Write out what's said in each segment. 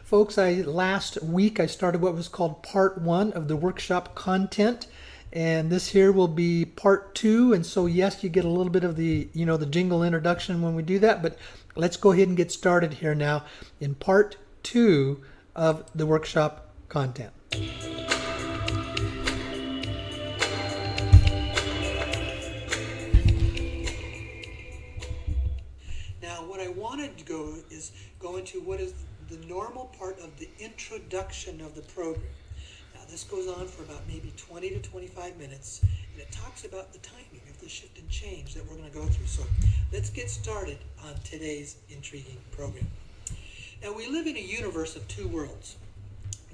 Folks, last week I started what was called part one of the workshop content, and this here will be part two. And so, yes, you get a little bit of the jingle introduction when we do that, but let's go ahead and get started here now in part two of the workshop content. Now, what I wanted to go into what is the normal part of the introduction of the program. Now, this goes on for about maybe 20 to 25 minutes, and it talks about the timing of the shift and change that we're going to go through. So let's get started on today's intriguing program. Now, we live in a universe of two worlds,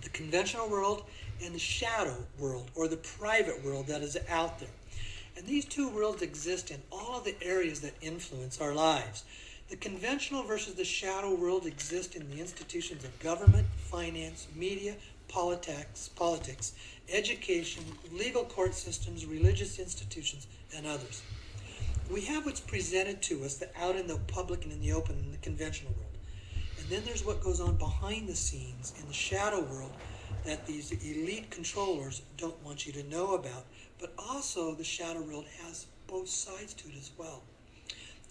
the conventional world and the shadow world, or the private world that is out there. And these two worlds exist in all of the areas that influence our lives. The conventional versus the shadow world exist in the institutions of government, finance, media, politics, education, legal court systems, religious institutions, and others. We have what's presented to us out in the public and in the open in the conventional world. And then there's what goes on behind the scenes in the shadow world that these elite controllers don't want you to know about. But also the shadow world has both sides to it as well.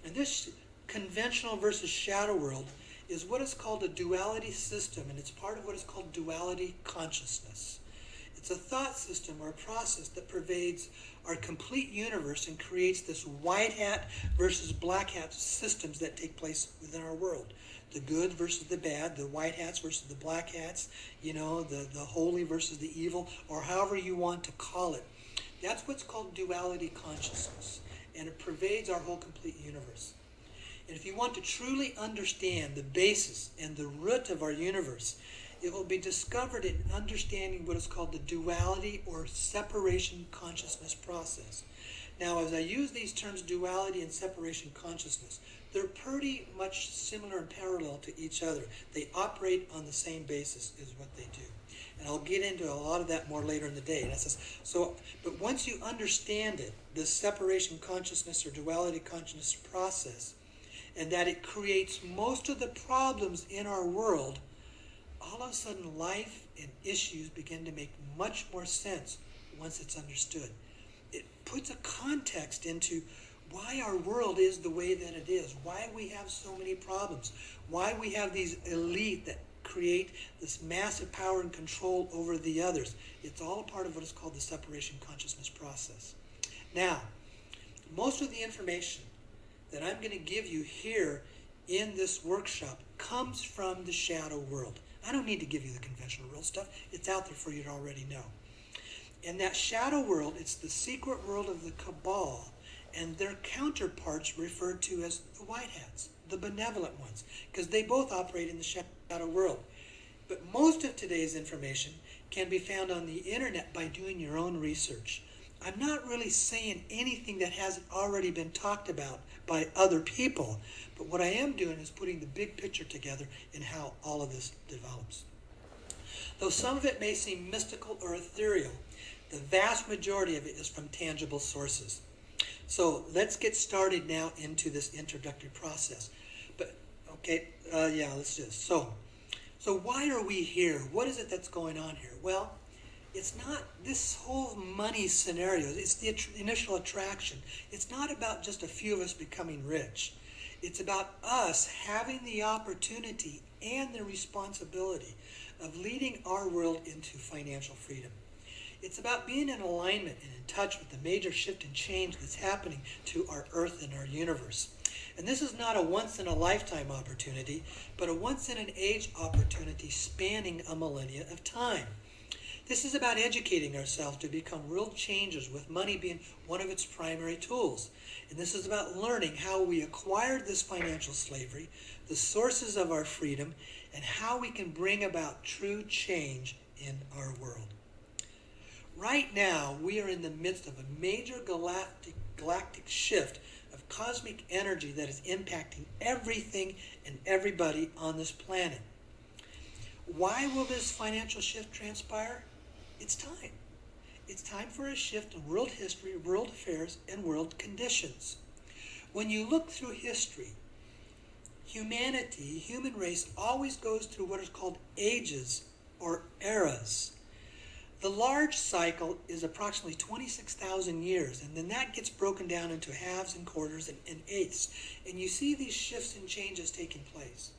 And this conventional versus shadow world is what is called a duality system, and it's part of what is called duality consciousness. It's a thought system or a process that pervades our complete universe and creates this white hat versus black hat systems that take place within our world. The good versus the bad, the white hats versus the black hats, the holy versus the evil, or however you want to call it. That's what's called duality consciousness, and it pervades our whole complete universe. And if you want to truly understand the basis and the root of our universe, it will be discovered in understanding what is called the duality or separation consciousness process. Now, as I use these terms, duality and separation consciousness, they're pretty much similar and parallel to each other. They operate on the same basis is what they do. And I'll get into a lot of that more later in the day. But once you understand it, this separation consciousness or duality consciousness process, and that it creates most of the problems in our world, all of a sudden life and issues begin to make much more sense once it's understood. It puts a context into why our world is the way that it is, why we have so many problems, why we have these elite that create this massive power and control over the others. It's all a part of what is called the separation consciousness process. Now, most of the information that I'm going to give you here in this workshop comes from the shadow world. I don't need to give you the conventional world stuff. It's out there for you to already know. And that shadow world, it's the secret world of the cabal, and their counterparts referred to as the white hats, the benevolent ones, because they both operate in the shadow world. But most of today's information can be found on the internet by doing your own research. I'm not really saying anything that hasn't already been talked about by other people, but what I am doing is putting the big picture together in how all of this develops. Though some of it may seem mystical or ethereal, the vast majority of it is from tangible sources. So let's get started now into this introductory process. Let's do this. So why are we here? What is it that's going on here? Well, it's not this whole money scenario. It's the initial attraction. It's not about just a few of us becoming rich. It's about us having the opportunity and the responsibility of leading our world into financial freedom. It's about being in alignment and in touch with the major shift and change that's happening to our earth and our universe. And this is not a once-in-a-lifetime opportunity, but a once-in-an-age opportunity spanning a millennia of time. This is about educating ourselves to become real changers, with money being one of its primary tools. And this is about learning how we acquired this financial slavery, the sources of our freedom, and how we can bring about true change in our world. Right now, we are in the midst of a major galactic shift of cosmic energy that is impacting everything and everybody on this planet. Why will this financial shift transpire? It's time. It's time for a shift in world history, world affairs, and world conditions. When you look through history, humanity, human race, always goes through what is called ages or eras. The large cycle is approximately 26,000 years, and then that gets broken down into halves and quarters and eighths. And you see these shifts and changes taking place.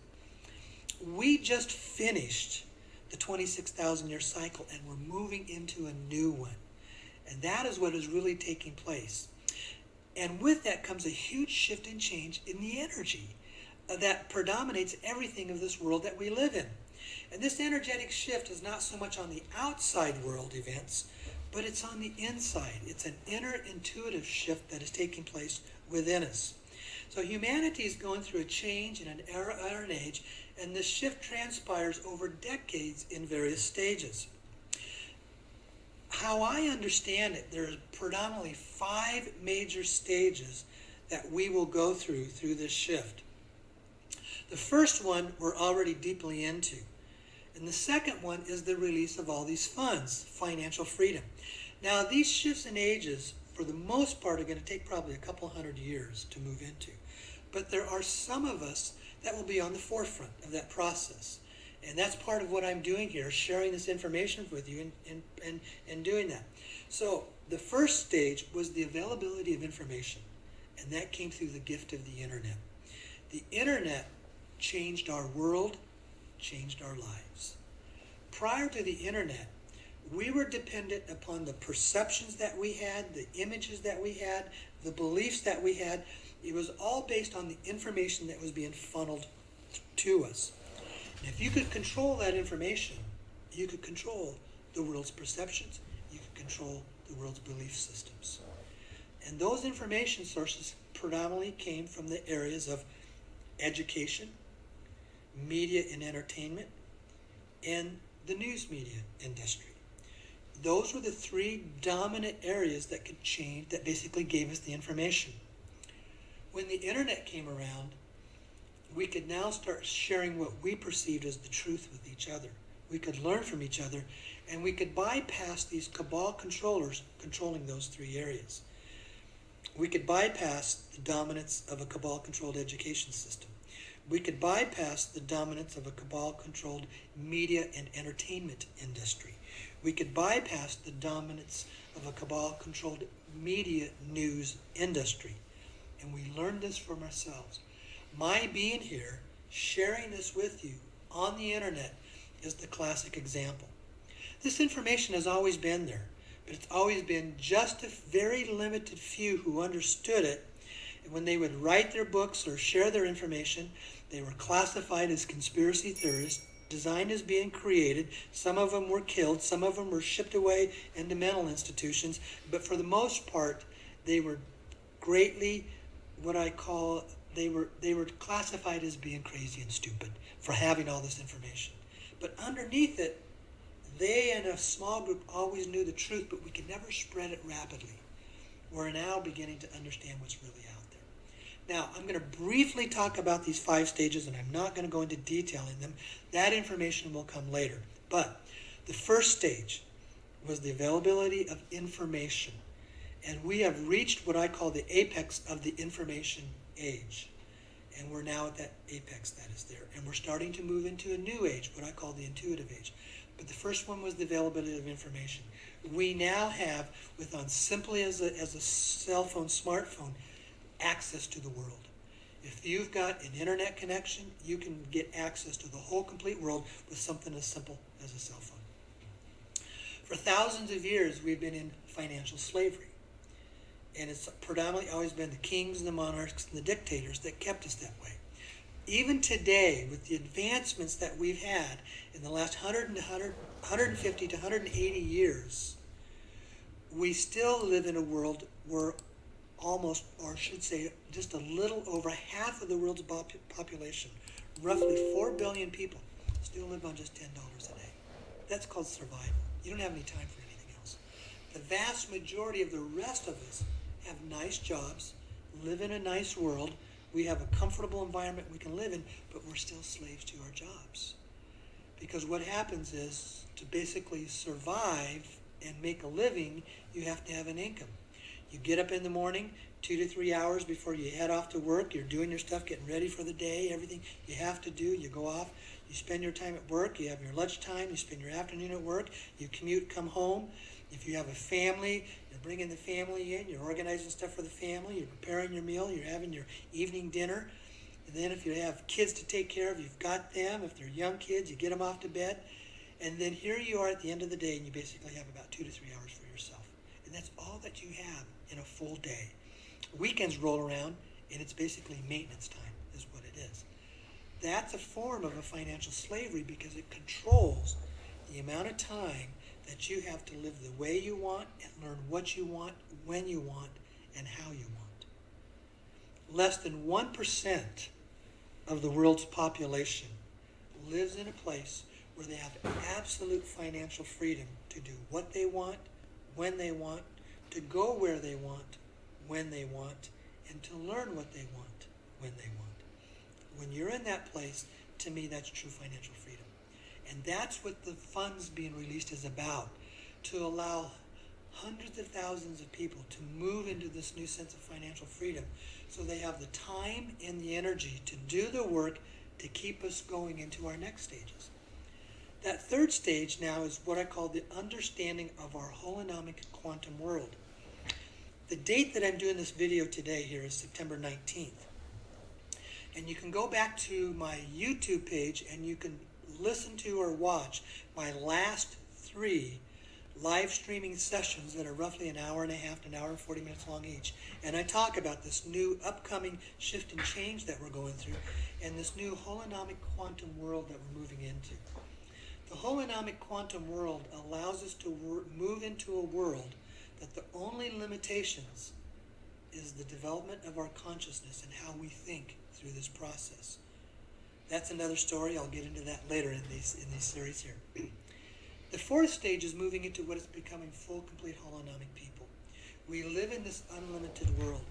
We just finished the 26,000 year cycle, and we're moving into a new one. And that is what is really taking place. And with that comes a huge shift and change in the energy that predominates everything of this world that we live in. And this energetic shift is not so much on the outside world events, but it's on the inside. It's an inner intuitive shift that is taking place within us. So humanity is going through a change in an era or an age, and this shift transpires over decades in various stages. How I understand it, there's predominantly 5 major stages that we will go through this shift. The first one we're already deeply into. And the second one is the release of all these funds, financial freedom. Now, these shifts in ages, for the most part, are going to take probably a couple hundred years to move into. But there are some of us that will be on the forefront of that process. And that's part of what I'm doing here, sharing this information with you and doing that. So the first stage was the availability of information, and that came through the gift of the internet. The internet changed our world, changed our lives. Prior to the internet, we were dependent upon the perceptions that we had, the images that we had, the beliefs that we had. It was all based on the information that was being funneled to us. And if you could control that information, you could control the world's perceptions, you could control the world's belief systems. And those information sources predominantly came from the areas of education, media and entertainment, and the news media industry. Those were the 3 dominant areas that could change, that basically gave us the information. When the internet came around, we could now start sharing what we perceived as the truth with each other. We could learn from each other, and we could bypass these cabal controllers controlling those 3 areas. We could bypass the dominance of a cabal-controlled education system. We could bypass the dominance of a cabal-controlled media and entertainment industry. We could bypass the dominance of a cabal-controlled media news industry. And we learned this from ourselves. My being here, sharing this with you on the internet, is the classic example. This information has always been there, but it's always been just a very limited few who understood it. And when they would write their books or share their information, they were classified as conspiracy theorists, designed as being created. Some of them were killed, some of them were shipped away into mental institutions, but for the most part, they were greatly they were classified as being crazy and stupid for having all this information. But underneath it, they and a small group always knew the truth, but we could never spread it rapidly. We're now beginning to understand what's really out there. Now, I'm going to briefly talk about these 5 stages, and I'm not going to go into detail in them. That information will come later. But the first stage was the availability of information. And we have reached what I call the apex of the information age. And we're now at that apex that is there. And we're starting to move into a new age, what I call the intuitive age. But the first one was the availability of information. We now have, with on simply as a cell phone, smartphone, access to the world. If you've got an internet connection, you can get access to the whole complete world with something as simple as a cell phone. For thousands of years, we've been in financial slavery. And it's predominantly always been the kings and the monarchs and the dictators that kept us that way. Even today, with the advancements that we've had in the last 150 to 180 years, we still live in a world where almost, or I should say, just a little over half of the world's population, roughly 4 billion people, still live on just $10 a day. That's called survival. You don't have any time for anything else. The vast majority of the rest of us have nice jobs, live in a nice world. We have a comfortable environment we can live in, but we're still slaves to our jobs. Because what happens is, to basically survive and make a living, you have to have an income. You get up in the morning, 2 to 3 hours before you head off to work. You're doing your stuff, getting ready for the day, everything you have to do. You go off, you spend your time at work, you have your lunch time, you spend your afternoon at work, you commute, come home. If you have a family, you're bringing the family in, you're organizing stuff for the family, you're preparing your meal, you're having your evening dinner. And then if you have kids to take care of, you've got them. If they're young kids, you get them off to bed. And then here you are at the end of the day, and you basically have about 2 to 3 hours for yourself. And that's all that you have in a full day. Weekends roll around, and it's basically maintenance time is what it is. That's a form of a financial slavery because it controls the amount of time that you have to live the way you want and learn what you want, when you want, and how you want. Less than 1% of the world's population lives in a place where they have absolute financial freedom to do what they want, when they want, to go where they want, when they want, and to learn what they want, when they want. When you're in that place, to me, that's true financial freedom. And that's what the funds being released is about, to allow hundreds of thousands of people to move into this new sense of financial freedom so they have the time and the energy to do the work to keep us going into our next stages. That third stage now is what I call the understanding of our holonomic quantum world. The date that I'm doing this video today here is September 19th. And you can go back to my YouTube page and you can listen to or watch my last 3 live streaming sessions that are roughly an hour and a half to an hour and 40 minutes long each. And I talk about this new upcoming shift and change that we're going through and this new holonomic quantum world that we're moving into. The holonomic quantum world allows us to move into a world that the only limitations is the development of our consciousness and how we think through this process. That's another story. I'll get into that later in these series here. The fourth stage is moving into what is becoming full, complete holonomic people. We live in this unlimited world.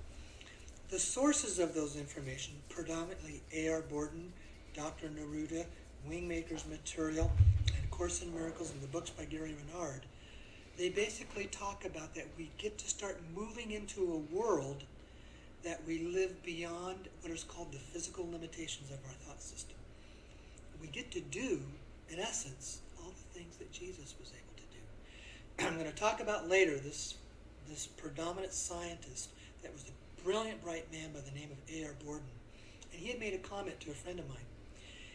The sources of those information, predominantly A.R. Borden, Dr. Neruda, Wingmaker's material, and Course in Miracles, and the books by Gary Renard, they basically talk about that we get to start moving into a world that we live beyond what is called the physical limitations of our thought system. We get to do, in essence, all the things that Jesus was able to do. I'm going to talk about later this predominant scientist that was a brilliant, bright man by the name of A.R. Borden. And he had made a comment to a friend of mine.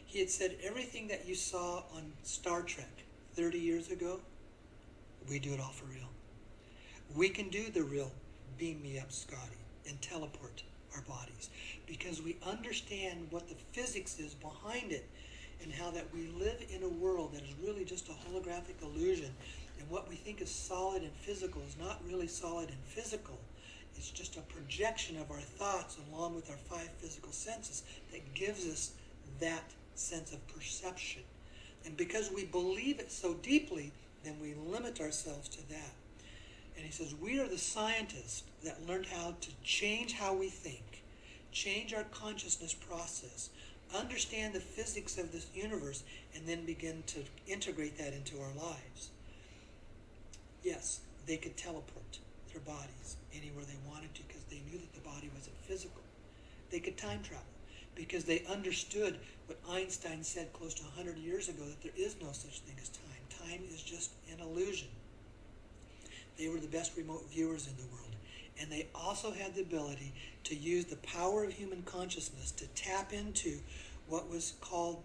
He had said, everything that you saw on Star Trek 30 years ago, we do it all for real. We can do the real beam me up, Scotty, and teleport our bodies because we understand what the physics is behind it and how that we live in a world that is really just a holographic illusion, and what we think is solid and physical is not really solid and physical. It's just a projection of our thoughts along with our 5 physical senses that gives us that sense of perception. And because we believe it so deeply, then we limit ourselves to that. And he says, we are the scientists that learned how to change how we think, change our consciousness process, understand the physics of this universe, and then begin to integrate that into our lives. Yes, they could teleport their bodies anywhere they wanted to because they knew that the body wasn't physical. They could time travel because they understood what Einstein said close to 100 years ago, that there is no such thing as time. Time is just an illusion. They were the best remote viewers in the world. And they also had the ability to use the power of human consciousness to tap into what was called,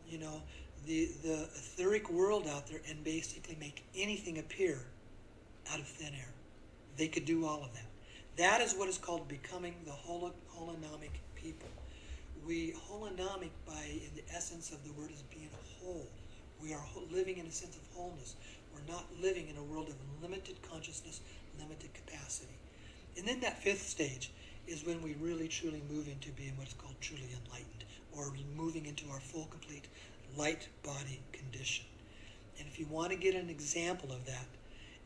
the etheric world out there and basically make anything appear out of thin air. They could do all of that. That is what is called becoming the holonomic people. Holonomic in the essence of the word is being whole. We are living in a sense of wholeness. We're not living in a world of limited consciousness, limited capacity. And then that 5th stage is when we really truly move into being what is called truly enlightened, or moving into our full, complete light body condition. And if you want to get an example of that,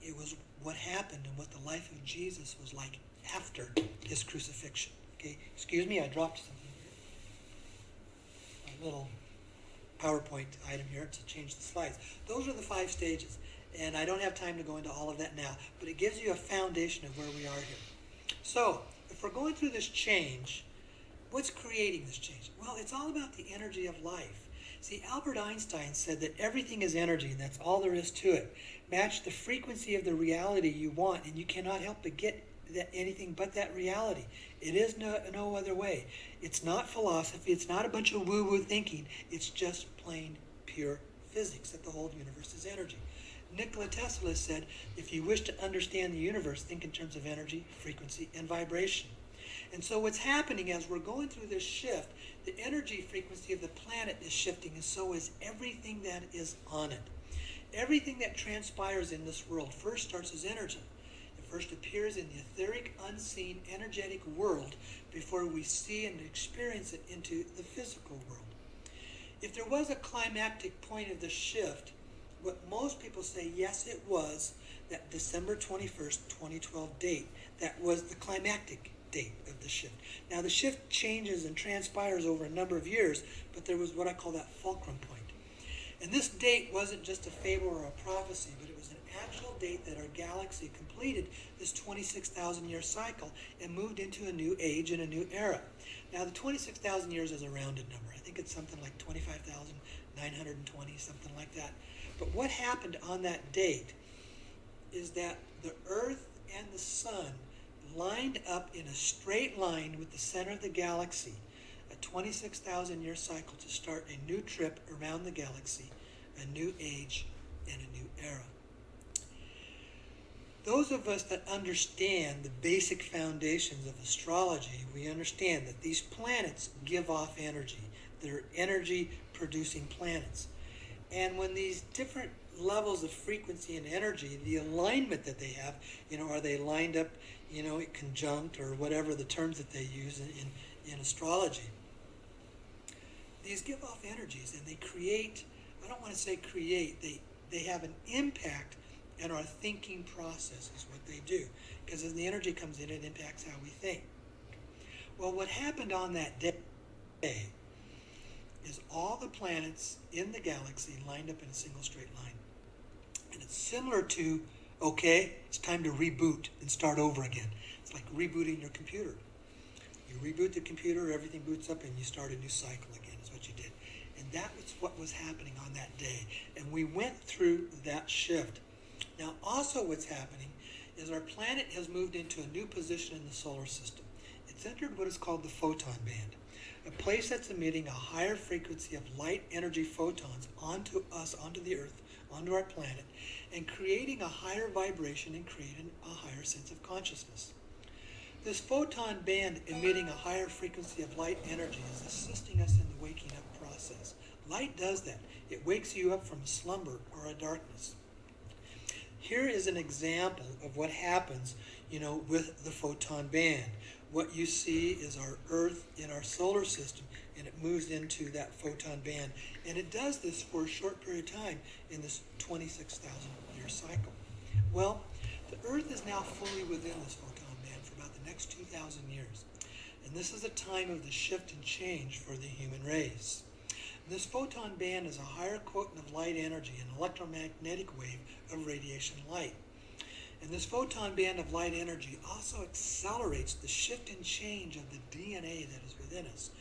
it was what happened and what the life of Jesus was like after his crucifixion. Okay, excuse me, I dropped something here. A little PowerPoint item here to change the slides. Those are the 5 stages. And I don't have time to go into all of that now, but it gives you a foundation of where we are here. So, the if we're going through this change, what's creating this change? Well, it's all about the energy of life. See, Albert Einstein said that everything is energy, and that's all there is to it. Match the frequency of the reality you want, and you cannot help but get anything but that reality. It is no other way. It's not philosophy. It's not a bunch of woo-woo thinking. It's just plain pure physics, that the whole universe is energy. Nikola Tesla said, if you wish to understand the universe, think in terms of energy, frequency, and vibration. And so what's happening as we're going through this shift, the energy frequency of the planet is shifting, and so is everything that is on it. Everything that transpires in this world first starts as energy. It first appears in the etheric, unseen, energetic world before we see and experience it into the physical world. If there was a climactic point of the shift, what most people say, yes, it was that December 21st, 2012 date. That was the climactic date of the shift. Now, the shift changes and transpires over a number of years, but there was what I call that fulcrum point. And this date wasn't just a fable or a prophecy, but it was an actual date that our galaxy completed this 26,000 year cycle and moved into a new age and a new era. Now, the 26,000 years is a rounded number. I think it's something like 25,920, something like that. But what happened on that date is that the Earth and the Sun lined up in a straight line with the center of the galaxy, a 26,000 year cycle to start a new trip around the galaxy, a new age, and a new era. Those of us that understand the basic foundations of astrology, we understand that these planets give off energy. They're energy-producing planets. And when these different levels of frequency and energy, the alignment that they have, are they lined up, conjunct, or whatever the terms that they use in astrology. These give off energies, and they create, I don't want to say create, they have an impact in our thinking process is what they do. Because as the energy comes in, it impacts how we think. Well, what happened on that day is all the planets in the galaxy lined up in a single straight line. And it's similar to, okay, it's time to reboot and start over again. It's like rebooting your computer. You reboot the computer, everything boots up, and you start a new cycle again, is what you did. And that was what was happening on that day. And we went through that shift. Now, also what's happening is our planet has moved into a new position in the solar system. It's entered what is called the photon band, a place that's emitting a higher frequency of light energy photons onto us, onto the Earth, onto our planet, and creating a higher vibration and creating a higher sense of consciousness. This photon band emitting a higher frequency of light energy is assisting us in the waking up process. Light does that. It wakes you up from a slumber or a darkness. Here is an example of what happens, with the photon band. What you see is our Earth in our solar system, and it moves into that photon band. And it does this for a short period of time in this 26,000 year cycle. Well, the Earth is now fully within this photon band for about the next 2,000 years. And this is a time of the shift and change for the human race. This photon band is a higher quotient of light energy, an electromagnetic wave of radiation light. And this photon band of light energy also accelerates the shift and change of the DNA that is within us,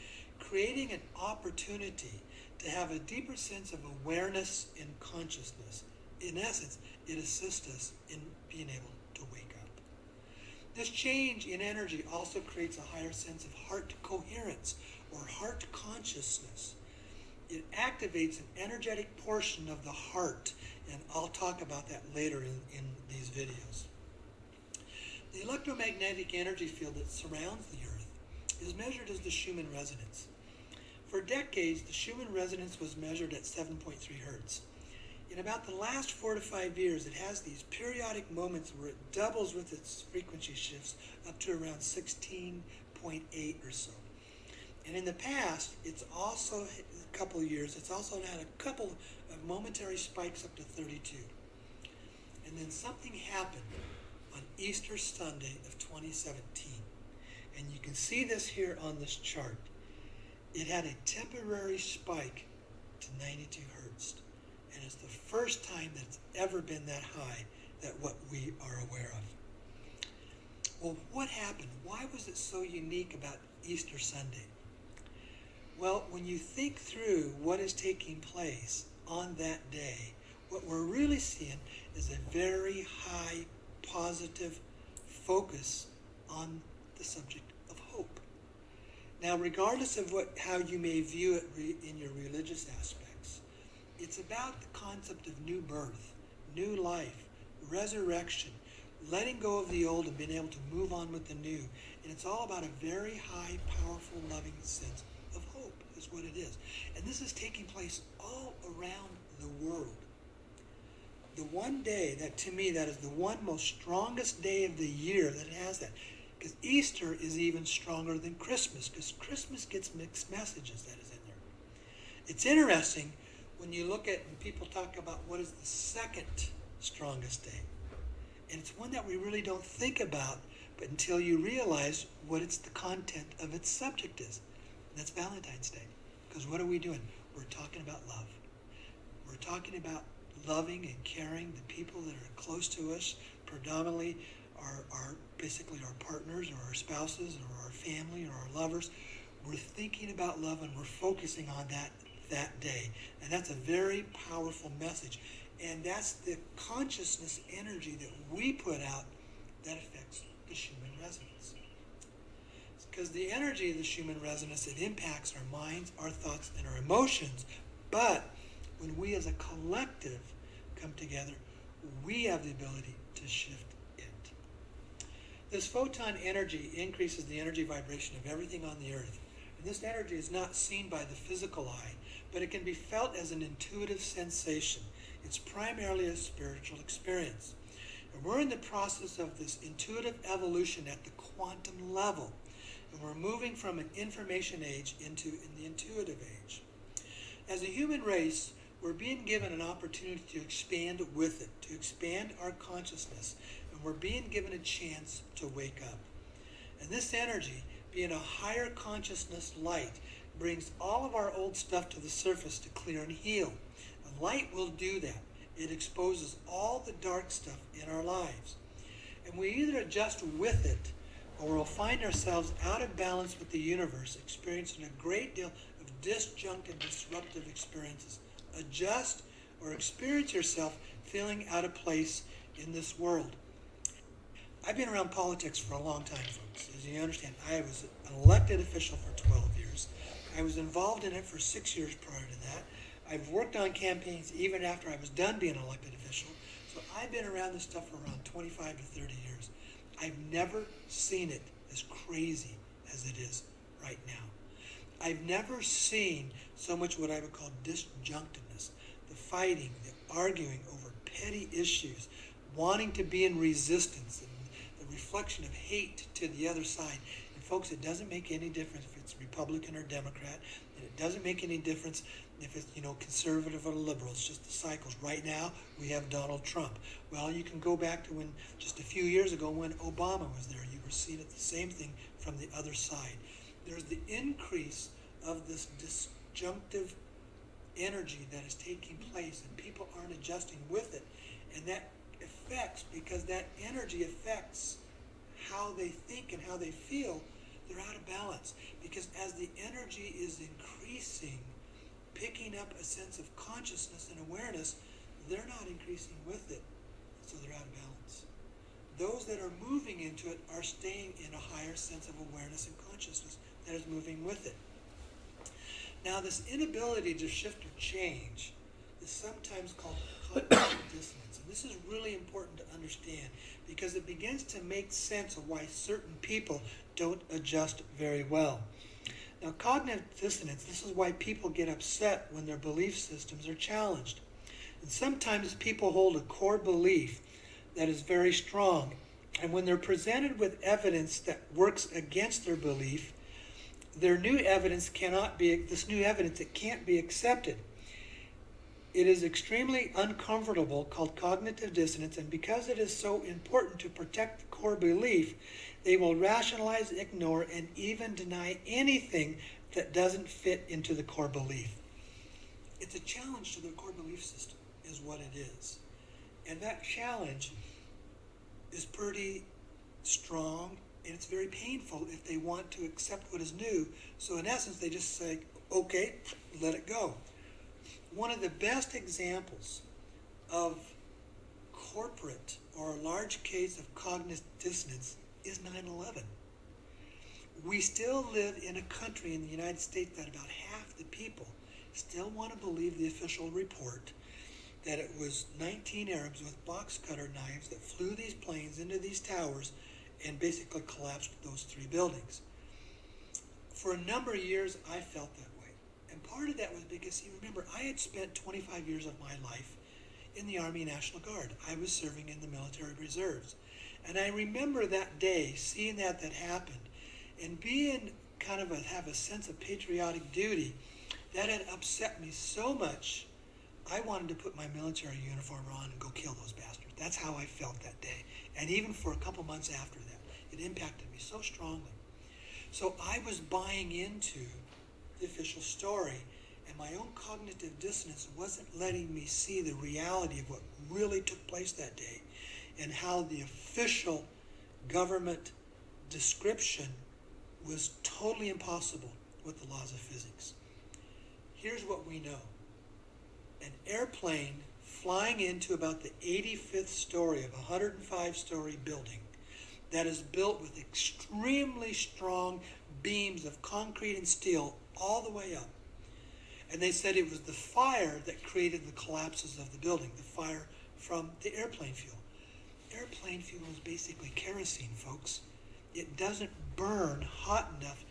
creating an opportunity to have a deeper sense of awareness and consciousness. In essence, it assists us in being able to wake up. This change in energy also creates a higher sense of heart coherence or heart consciousness. It activates an energetic portion of the heart, and I'll talk about that later in these videos. The electromagnetic energy field that surrounds the Earth is measured as the Schumann resonance. For decades, the Schumann resonance was measured at 7.3 hertz. In about the last 4 to 5 years, it has these periodic moments where it doubles with its frequency shifts up to around 16.8 or so. And in the past, it's also a couple of years, it's also had a couple of momentary spikes up to 32. And then something happened on Easter Sunday of 2017. And you can see this here on this chart. It had a temporary spike to 92 hertz. And it's the first time that it's ever been that high that what we are aware of. Well, what happened? Why was it so unique about Easter Sunday? Well, when you think through what is taking place on that day, what we're really seeing is a very high positive focus on the subject of hope. Now, regardless of how you may view it in your religious aspects, it's about the concept of new birth, new life, resurrection, letting go of the old and being able to move on with the new. And it's all about a very high, powerful, loving sense of hope is what it is. And this is taking place all around the world. The one day that, to me, that is the one most strongest day of the year that has that. Because Easter is even stronger than Christmas, because Christmas gets mixed messages that is in there. It's interesting when you look at, when people talk about what is the second strongest day. And it's one that we really don't think about, but until you realize what it's the content of its subject is. And that's Valentine's Day. Because what are we doing? We're talking about love. We're talking about loving and caring the people that are close to us, predominantly our basically our partners or our spouses or our family or our lovers. We're thinking about love and we're focusing on that day. And that's a very powerful message. And that's the consciousness energy that we put out that affects the Schumann resonance. Because the energy of the Schumann resonance, it impacts our minds, our thoughts, and our emotions. But when we as a collective come together, we have the ability to shift it. This photon energy increases the energy vibration of everything on the earth. And this energy is not seen by the physical eye, but it can be felt as an intuitive sensation. It's primarily a spiritual experience. And we're in the process of this intuitive evolution at the quantum level. And we're moving from an information age into the intuitive age. As a human race, we're being given an opportunity to expand with it, to expand our consciousness. And we're being given a chance to wake up. And this energy, being a higher consciousness light, brings all of our old stuff to the surface to clear and heal. And light will do that. It exposes all the dark stuff in our lives. And we either adjust with it, or we'll find ourselves out of balance with the universe, experiencing a great deal of disjunct and disruptive experiences. Adjust or experience yourself feeling out of place in this world. I've been around politics for a long time, folks. As you understand, I was an elected official for 12 years. I was involved in it for 6 years prior to that. I've worked on campaigns even after I was done being an elected official. So I've been around this stuff for around 25 to 30 years. I've never seen it as crazy as it is right now. I've never seen so much what I would call disjunctiveness, the fighting, the arguing over petty issues, wanting to be in resistance, and the reflection of hate to the other side. And folks, it doesn't make any difference if it's Republican or Democrat, and it doesn't make any difference if it's, conservative or liberal. It's just the cycles. Right now, we have Donald Trump. Well, you can go back to when, just a few years ago, when Obama was there. You were seeing it the same thing from the other side. There's the increase of this disjunctive energy that is taking place, and people aren't adjusting with it. And that affects, because that energy affects how they think and how they feel, they're out of balance. Because as the energy is increasing, picking up a sense of consciousness and awareness, they're not increasing with it, so they're out of balance. Those that are moving into it are staying in a higher sense of awareness and consciousness that is moving with it. Now, this inability to shift or change is sometimes called cognitive dissonance. And this is really important to understand, because it begins to make sense of why certain people don't adjust very well. Now, cognitive dissonance, this is why people get upset when their belief systems are challenged. And sometimes people hold a core belief that is very strong, and when they're presented with evidence that works against their belief, this new evidence, it can't be accepted. It is extremely uncomfortable, called cognitive dissonance, and because it is so important to protect the core belief, they will rationalize, ignore, and even deny anything that doesn't fit into the core belief. It's a challenge to their core belief system, is what it is. And that challenge is pretty strong, and it's very painful if they want to accept what is new. So in essence, they just say, okay, let it go. One of the best examples of corporate or a large case of cognitive dissonance is 9/11. We still live in a country in the United States that about half the people still want to believe the official report that it was 19 Arabs with box cutter knives that flew these planes into these towers and basically collapsed those 3 buildings. For a number of years, I felt that way. And part of that was because, you remember, I had spent 25 years of my life in the Army National Guard. I was serving in the military reserves. And I remember that day, seeing that happened, and being kind of have a sense of patriotic duty that had upset me so much, I wanted to put my military uniform on and go kill those bastards. That's how I felt that day. And even for a couple months after that, it impacted me so strongly. So I was buying into the official story, and my own cognitive dissonance wasn't letting me see the reality of what really took place that day and how the official government description was totally impossible with the laws of physics. Here's what we know. An airplane flying into about the 85th story of a 105-story building that is built with extremely strong beams of concrete and steel all the way up. And they said it was the fire that created the collapses of the building, the fire from the airplane fuel. Airplane fuel is basically kerosene, folks. It doesn't burn hot enough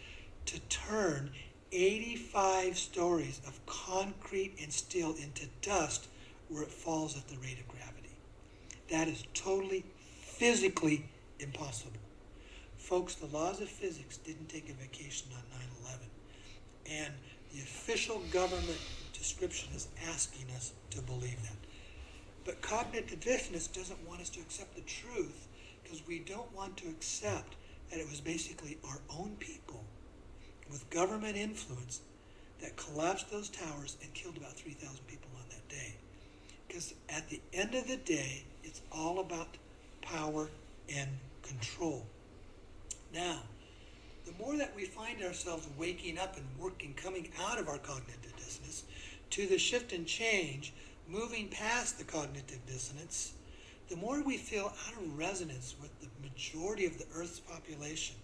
to turn 85 stories of concrete and steel into dust where it falls at the rate of gravity. That is totally physically impossible. Folks, the laws of physics didn't take a vacation on 9/11. And the official government description is asking us to believe that. But cognitive dissonance doesn't want us to accept the truth because we don't want to accept that it was basically our own people with government influence that collapsed those towers and killed about 3,000 people on that day. Because at the end of the day, it's all about power and control. Now, the more that we find ourselves waking up and working, coming out of our cognitive dissonance to the shift and change, moving past the cognitive dissonance, the more we feel out of resonance with the majority of the Earth's population.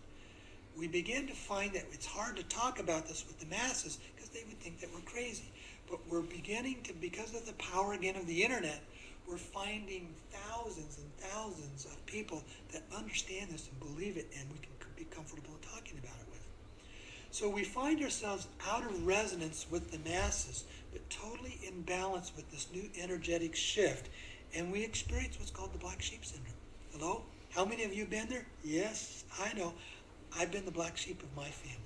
We begin to find that it's hard to talk about this with the masses because they would think that we're crazy. But we're beginning to, because of the power again of the internet, we're finding thousands and thousands of people that understand this and believe it, and we can be comfortable in talking about it with. So we find ourselves out of resonance with the masses, but totally in balance with this new energetic shift, and we experience what's called the black sheep syndrome. Hello? How many of you been there? Yes, I know. I've been the black sheep of my family.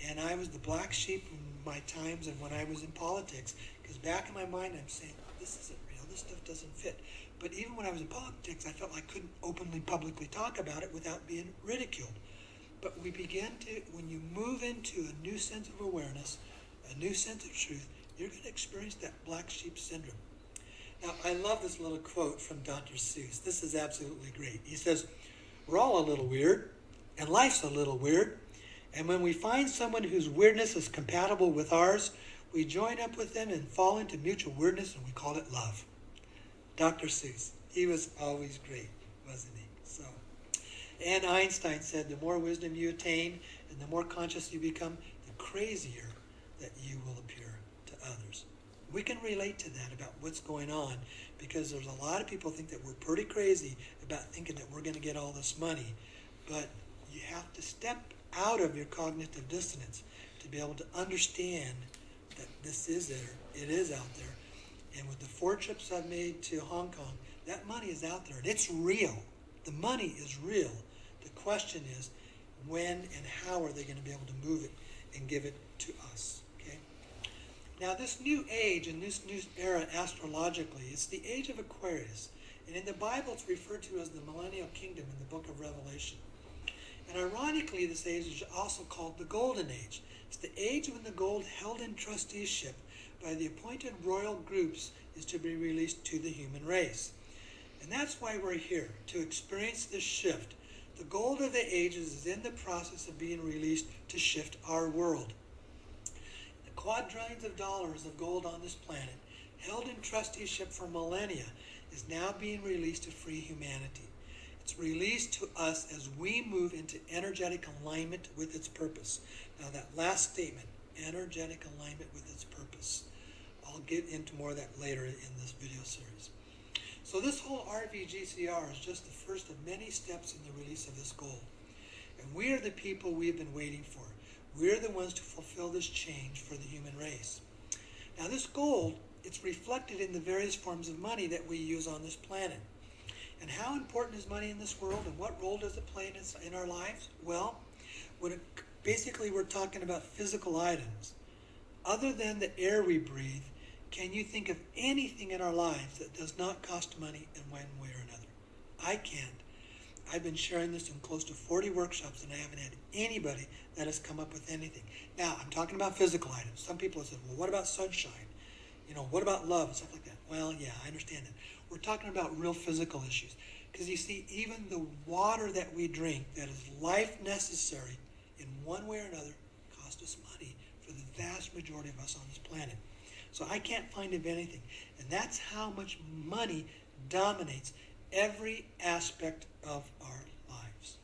And I was the black sheep in my times and when I was in politics, because back in my mind I'm saying, this isn't real, this stuff doesn't fit. But even when I was in politics, I felt I couldn't openly, publicly talk about it without being ridiculed. But we begin to, when you move into a new sense of awareness, a new sense of truth, you're going to experience that black sheep syndrome. Now, I love this little quote from Dr. Seuss. This is absolutely great. He says, we're all a little weird, and life's a little weird. And when we find someone whose weirdness is compatible with ours, we join up with them and fall into mutual weirdness, and we call it love. Dr. Seuss, he was always great, wasn't he? So, and Einstein said, the more wisdom you attain and the more conscious you become, the crazier that you will appear to others. We can relate to that about what's going on because there's a lot of people think that we're pretty crazy about thinking that we're going to get all this money. But you have to step out of your cognitive dissonance to be able to understand that this is there, it is out there. And with the 4 trips I've made to Hong Kong, that money is out there and it's real. The money is real. The question is, when and how are they going to be able to move it and give it to us? Okay. Now this new age and this new era astrologically, it's the age of Aquarius. And in the Bible it's referred to as the millennial kingdom in the book of Revelation. And ironically, this age is also called the Golden Age. It's the age when the gold held in trusteeship by the appointed royal groups is to be released to the human race. And that's why we're here, to experience this shift The gold of the ages is in the process of being released to shift our world. The quadrillions of dollars of gold on this planet, held in trusteeship for millennia, is now being released to free humanity. It's released to us as we move into energetic alignment with its purpose. Now that last statement, energetic alignment with its purpose. I'll get into more of that later in this video series. So this whole RVGCR is just the first of many steps in the release of this goal. And we are the people we have been waiting for. We're the ones to fulfill this change for the human race. Now this gold, it's reflected in the various forms of money that we use on this planet. And how important is money in this world, and what role does it play in our lives? Well, basically we're talking about physical items. Other than the air we breathe, can you think of anything in our lives that does not cost money in one way or another? I can't. I've been sharing this in close to 40 workshops, and I haven't had anybody that has come up with anything. Now, I'm talking about physical items. Some people have said, well, what about sunshine? What about love and stuff like that? Well, yeah, I understand that. We're talking about real physical issues. Because you see, even the water that we drink that is life necessary in one way or another costs us money for the vast majority of us on this planet. So I can't find of anything. And that's how much money dominates every aspect of our lives.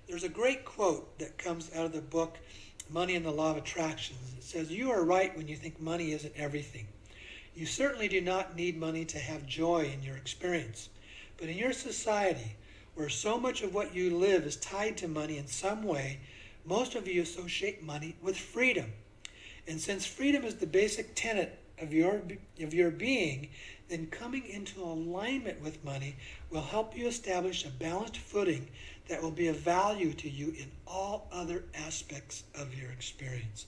There's a great quote that comes out of the book Money and the Law of Attraction. It says, "You are right when you think money isn't everything. You certainly do not need money to have joy in your experience. But in your society, where so much of what you live is tied to money in some way, most of you associate money with freedom. And since freedom is the basic tenet of your being, then coming into alignment with money will help you establish a balanced footing that will be of value to you in all other aspects of your experience."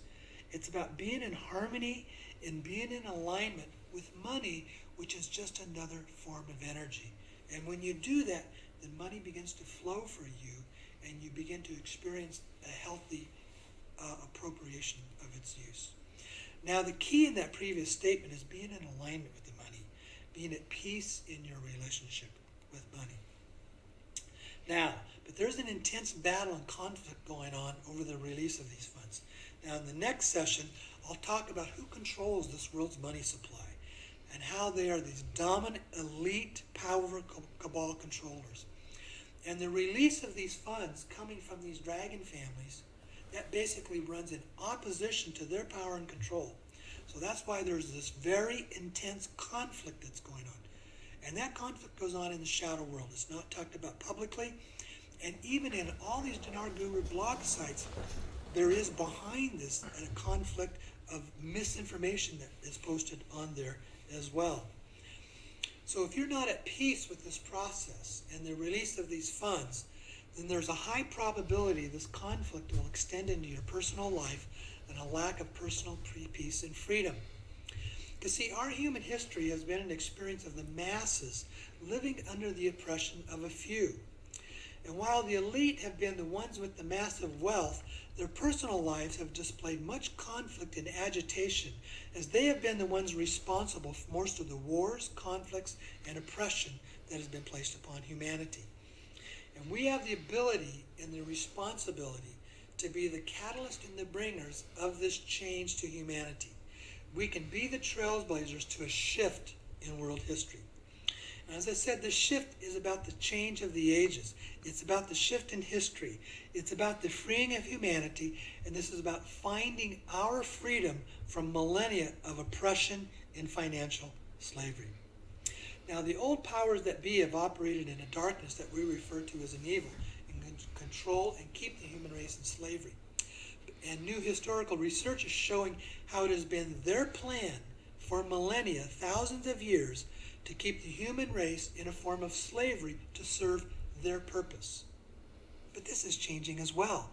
It's about being in harmony and being in alignment with money, which is just another form of energy. And when you do that, then money begins to flow for you, and you begin to experience a healthy appropriation of its use. Now, the key in that previous statement is being in alignment with the money, being at peace in your relationship with money. Now, but there's an intense battle and conflict going on over the release of these funds. Now, in the next session, I'll talk about who controls this world's money supply and how they are these dominant, elite, power cabal controllers. And the release of these funds coming from these dragon families, that basically runs in opposition to their power and control. So that's why there's this very intense conflict that's going on. And that conflict goes on in the shadow world. It's not talked about publicly. And even in all these Dinar Guru blog sites, there is behind this a conflict of misinformation that is posted on there as well. So if you're not at peace with this process and the release of these funds, then there's a high probability this conflict will extend into your personal life and a lack of personal peace and freedom. Because see, our human history has been an experience of the masses living under the oppression of a few. And while the elite have been the ones with the massive wealth, their personal lives have displayed much conflict and agitation, as they have been the ones responsible for most of the wars, conflicts, and oppression that has been placed upon humanity. And we have the ability and the responsibility to be the catalyst and the bringers of this change to humanity. We can be the trailblazers to a shift in world history. And as I said, the shift is about the change of the ages. It's about the shift in history. It's about the freeing of humanity, and this is about finding our freedom from millennia of oppression and financial slavery. Now, the old powers that be have operated in a darkness that we refer to as an evil and control and keep the human race in slavery. And new historical research is showing how it has been their plan for millennia, thousands of years, to keep the human race in a form of slavery to serve their purpose. But this is changing as well.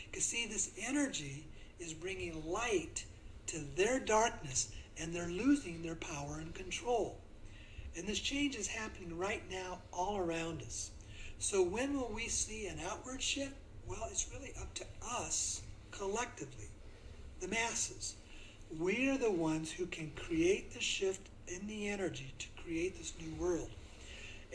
Because see, this energy is bringing light to their darkness, and they're losing their power and control. And this change is happening right now all around us. So when will we see an outward shift? Well, it's really up to us collectively, the masses. We are the ones who can create the shift in the energy to create this new world.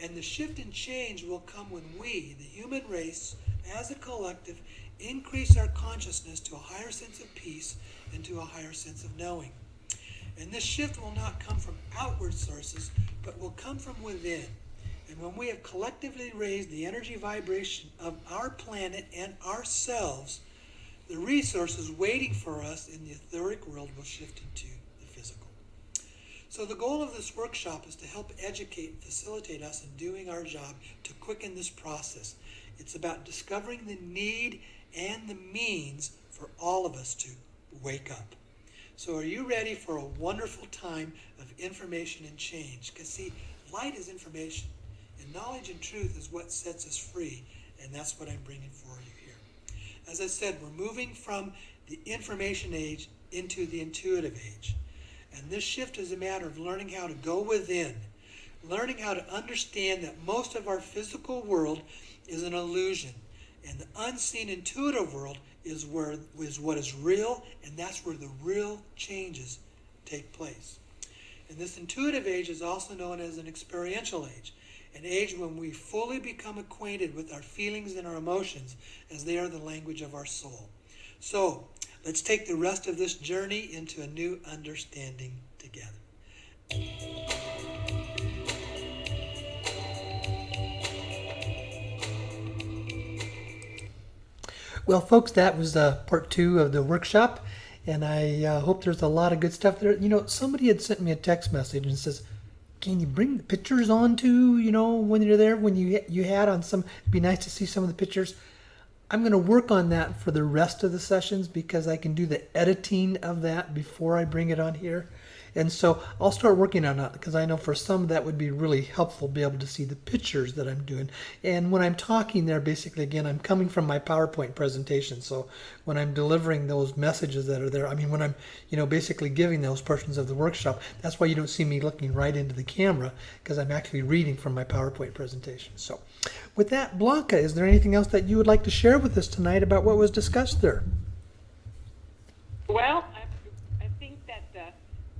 And the shift and change will come when we, the human race, as a collective, increase our consciousness to a higher sense of peace and to a higher sense of knowing. And this shift will not come from outward sources, but will come from within. And when we have collectively raised the energy vibration of our planet and ourselves, the resources waiting for us in the etheric world will shift into the physical. So the goal of this workshop is to help educate and facilitate us in doing our job to quicken this process. It's about discovering the need and the means for all of us to wake up. So are you ready for a wonderful time of information and change? Because see, light is information, and knowledge and truth is what sets us free, and that's what I'm bringing for you here. As I said, we're moving from the information age into the intuitive age. And this shift is a matter of learning how to go within, learning how to understand that most of our physical world is an illusion, and the unseen intuitive world is what is real, and that's where the real changes take place. And this intuitive age is also known as an experiential age, an age when we fully become acquainted with our feelings and our emotions as they are the language of our soul. So, let's take the rest of this journey into a new understanding together. Well, folks, that was part 2 of the workshop, and I hope there's a lot of good stuff there. You know, somebody had sent me a text message and says, can you bring the pictures on too, when you're there, when you had on some, it'd be nice to see some of the pictures. I'm going to work on that for the rest of the sessions because I can do the editing of that before I bring it on here. And so I'll start working on that because I know for some that would be really helpful to be able to see the pictures that I'm doing. And when I'm talking there, basically, again, I'm coming from my PowerPoint presentation. So when I'm delivering those messages that are there, when I'm, basically giving those portions of the workshop, that's why you don't see me looking right into the camera because I'm actually reading from my PowerPoint presentation. So with that, Blanca, is there anything else that you would like to share with us tonight about what was discussed there? Well, I think that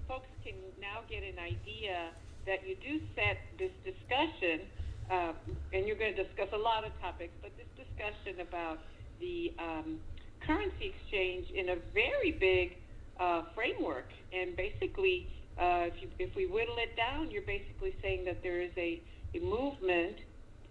folks can now get an idea that you do set this discussion, and you're going to discuss a lot of topics, but this discussion about the currency exchange in a very big framework. And basically, if we whittle it down, you're basically saying that there is a movement,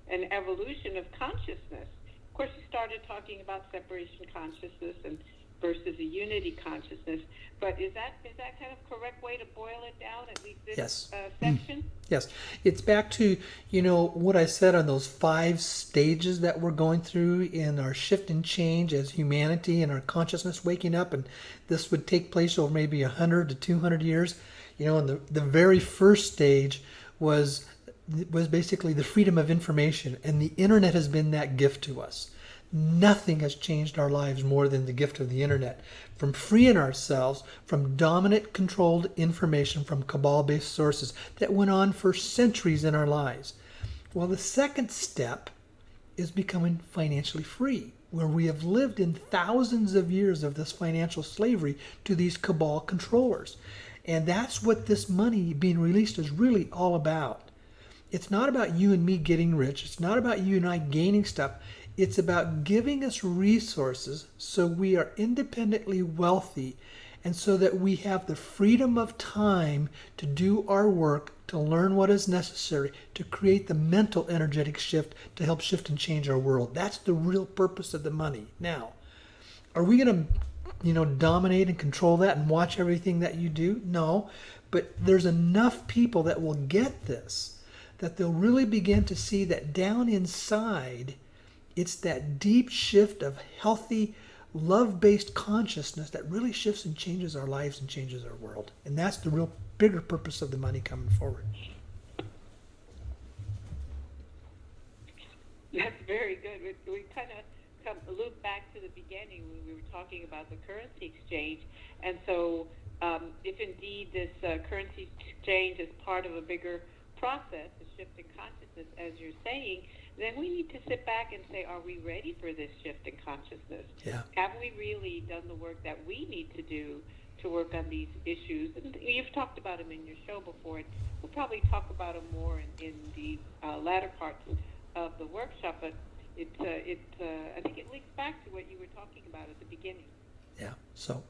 an evolution of consciousness. Of course, you started talking about separation consciousness and versus a unity consciousness, but is that kind of correct way to boil it down, at least this section? Yes. It's back to, what I said on those 5 stages that we're going through in our shift and change as humanity and our consciousness waking up, and this would take place over maybe 100 to 200 years. And the very first stage was basically the freedom of information, and the internet has been that gift to us. Nothing has changed our lives more than the gift of the internet. From freeing ourselves from dominant controlled information from cabal-based sources that went on for centuries in our lives. Well, the second step is becoming financially free, where we have lived in thousands of years of this financial slavery to these cabal controllers. And that's what this money being released is really all about. It's not about you and me getting rich. It's not about you and I gaining stuff. It's about giving us resources so we are independently wealthy and so that we have the freedom of time to do our work, to learn what is necessary, to create the mental energetic shift to help shift and change our world. That's the real purpose of the money. Now, are we going to, dominate and control that and watch everything that you do? No, but there's enough people that will get this, that they'll really begin to see that down inside, it's that deep shift of healthy, love-based consciousness that really shifts and changes our lives and changes our world. And that's the real bigger purpose of the money coming forward. That's very good. We kind of loop back to the beginning when we were talking about the currency exchange. And so if indeed this currency exchange is part of a bigger process, a shift in consciousness, as you're saying, then we need to sit back and say, are we ready for this shift in consciousness? Yeah. Have we really done the work that we need to do to work on these issues? And you've talked about them in your show before. And we'll probably talk about them more in the latter parts of the workshop, but I think it links back to what you were talking about at the beginning. Yeah. So,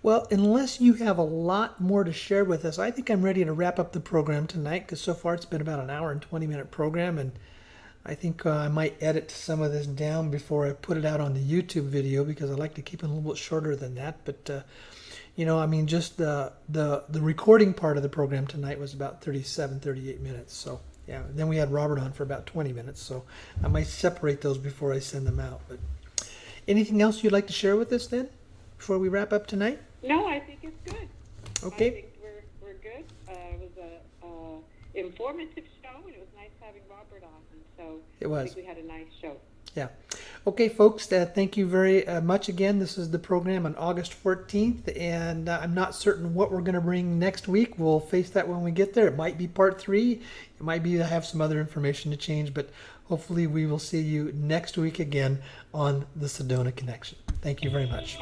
well, unless you have a lot more to share with us, I think I'm ready to wrap up the program tonight, because so far it's been about an hour and 20-minute program, and I think I might edit some of this down before I put it out on the YouTube video, because I like to keep it a little bit shorter than that. But I mean, just the recording part of the program tonight was about 38 minutes. So yeah, then we had Robert on for about 20 minutes. So I might separate those before I send them out. But anything else you'd like to share with us then, before we wrap up tonight? No, I think it's good. Okay. I think we're good. It was a informative show, and it was nice having Robert on. And so It was. I think we had a nice show. Yeah. Okay, folks, thank you very much again. This is the program on August 14th, and I'm not certain what we're going to bring next week. We'll face that when we get there. It might be part 3. It might be to have some other information to change, but hopefully we will see you next week again on the Sedona Connection. Thank you very much.